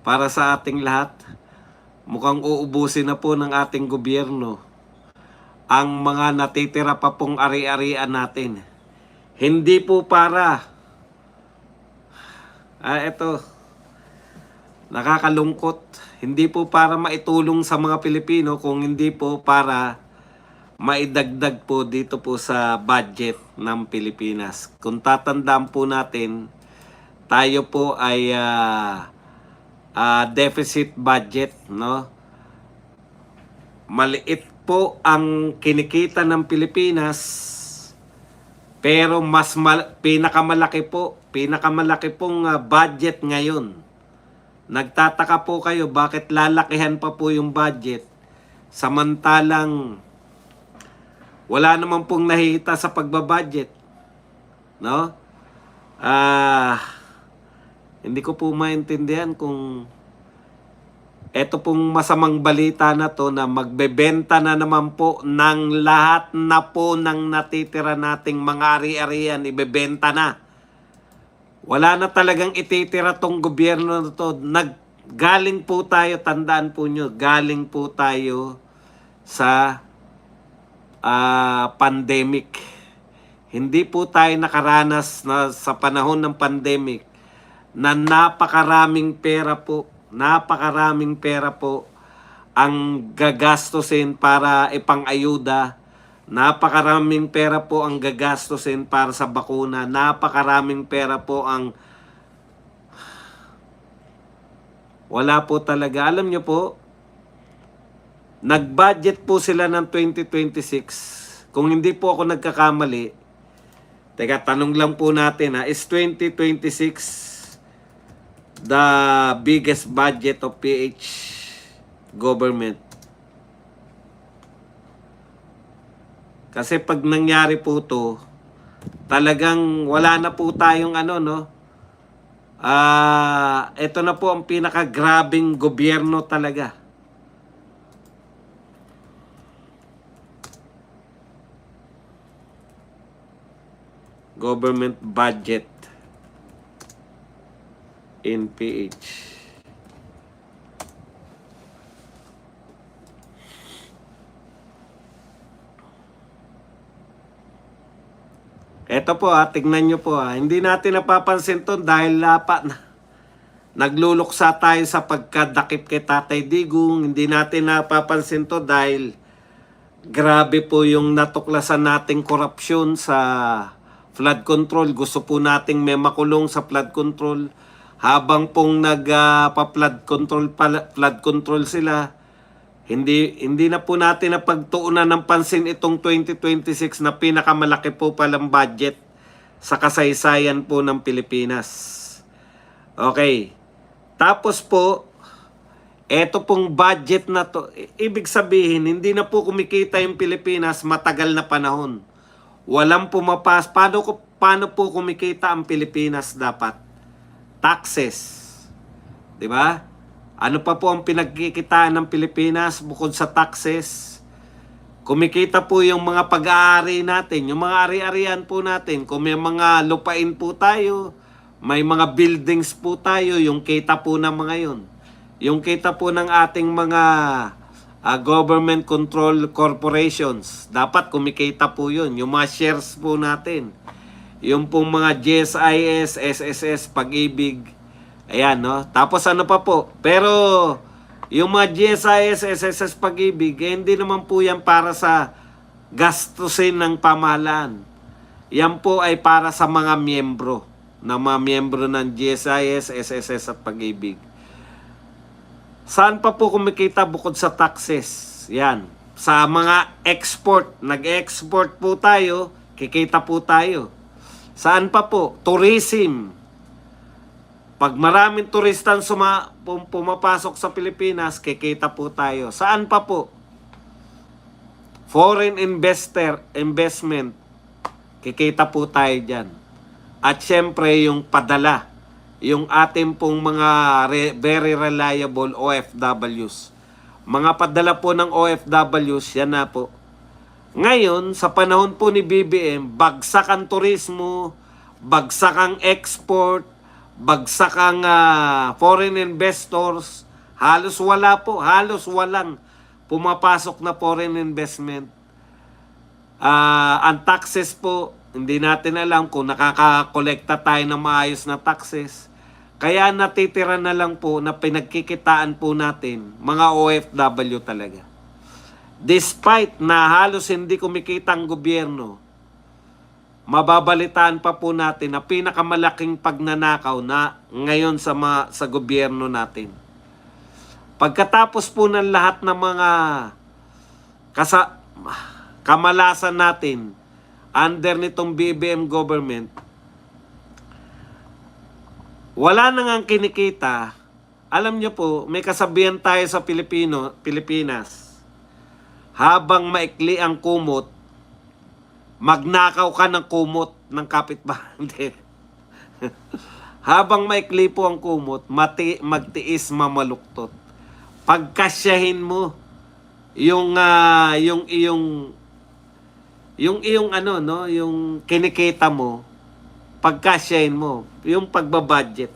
para sa ating lahat. Mukhang uubusin na po ng ating gobyerno ang mga natitira pa pong ari-arian natin. Hindi po para, ito, nakakalungkot. Hindi po para maitulong sa mga Pilipino, kung hindi po para maidagdag po dito po sa budget ng Pilipinas. Kung tatandaan po natin, tayo po ay deficit budget, no? Maliit po ang kinikita ng Pilipinas, pero pinakamalaki pong budget ngayon. Nagtataka po kayo bakit lalakihan pa po yung budget samantalang wala naman pong nakikita sa pagbabudget, no? Hindi ko po maintindihan kung eto pong masamang balita na to na magbebenta na naman po ng lahat na po ng natitira nating mga ari-arian, ibebenta na. Wala na talagang ititira tong gobyerno na to. Galing po tayo, tandaan po nyo, galing po tayo sa pandemic. Hindi po tayo nakaranas na sa panahon ng pandemic na napakaraming pera po ang gagastusin para ipang-ayuda. Napakaraming pera po ang gagastusin para sa bakuna. Napakaraming pera po ang wala po talaga. Alam nyo po, nag-budget po sila ng 2026. Kung hindi po ako nagkakamali, teka, tanong lang po natin is 2026 the biggest budget of PH government? Kasi pag nangyari po to, talagang wala na po tayong ito na po ang pinakagrabing gobyerno talaga. Government budget in PH. Ito po tignan nyo po hindi natin napapansin to dahil nagluluksa tayo sa pagkadakip kay Tatay Digong. Hindi natin napapansin to dahil grabe po yung natuklasan nating korupsyon sa flood control. Gusto po nating may makulong sa flood control. Habang pong flood control sila, hindi na po natin napagtuunan ng pansin itong 2026 na pinakamalaki po palang budget sa kasaysayan po ng Pilipinas. Okay. Tapos po, eto pong budget na to, ibig sabihin, hindi na po kumikita yung Pilipinas matagal na panahon. Walang pumapas. Paano po kumikita ang Pilipinas dapat? Taxes. 'Di ba? Ano pa po ang pinagkikitaan ng Pilipinas bukod sa taxes? Kumikita po yung mga pag-aari natin, yung mga ari-arian po natin. Kung may mga lupain po tayo, may mga buildings po tayo, yung kita po ng mga yun. Yung kita po ng ating mga government control corporations, dapat kumikita po yun. Yung mga shares po natin. Yung pong mga GSIS, SSS, Pag-ibig. Ayan, no? Tapos ano pa po? Pero yung mga GSIS, SSS, Pag-ibig, hindi naman po yan para sa gastusin ng pamahalaan. Yan po ay para sa mga miyembro. Mga miyembro ng GSIS, SSS at Pag-ibig. Saan pa po kumikita bukod sa taxes? Yan. Sa mga export. Nag-export po tayo, kikita po tayo. Saan pa po? Tourism. Pag maraming turistang pumapasok sa Pilipinas, kikita po tayo. Saan pa po? Foreign investment. Kikita po tayo dyan. At syempre yung padala. Yung ating pong mga very reliable OFWs. Mga padala po ng OFWs, yan na po. Ngayon, sa panahon po ni BBM, bagsak ang turismo, bagsak ang export, bagsak ang foreign investors, halos wala po, halos walang pumapasok na foreign investment. Ang taxes po, hindi natin alam kung nakakakolekta tayo ng maayos na taxes. Kaya natitira na lang po na pinagkikitaan po natin, mga OFW talaga. Despite na halos hindi kumikita ang gobyerno, mababalitaan pa po natin na pinakamalaking pagnanakaw na ngayon sa gobyerno natin. Pagkatapos po ng lahat ng mga kamalasan natin under nitong BBM government, wala nang ang kinikita. Alam niyo po, may kasabihan tayo sa Pilipinas, habang maikli ang kumot, magnakaw ka ng kumot ng kapitbahay. Habang maikli po ang kumot, magtiis mamaluktot. Pagkasyahin mo yung yung kinikita mo, pagkasyahin mo, yung pagbabudget.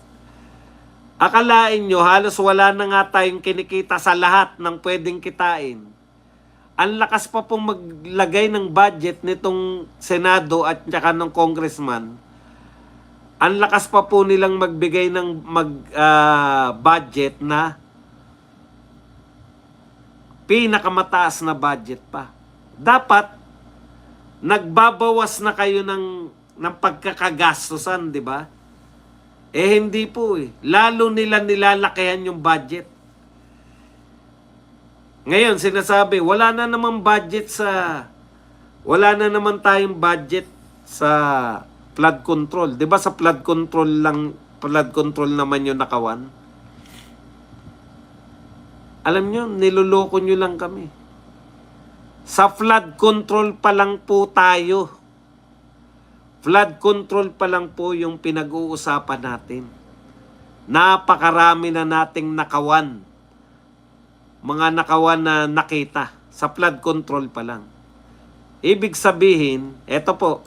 Akalain nyo, halos wala na nga tayong kinikita sa lahat ng pwedeng kitain. Ang lakas pa pong maglagay ng budget nitong Senado at saka ng Congressman. Ang lakas pa po nilang magbigay ng budget na pinakamataas na budget pa. Dapat nagbabawas na kayo ng pagkakagastusan, di ba? Eh hindi po eh. Lalo nila nilalakihan yung budget. Ngayon, sinasabi, wala na naman tayong budget sa flood control. 'Di ba sa flood control naman yung nakawan? Alam nyo, niloloko nyo lang kami. Sa flood control pa lang po tayo. Flood control pa lang po yung pinag-uusapan natin. Napakarami na nating nakawan. Mga nakawan na nakita sa flood control pa lang. Ibig sabihin, eto po,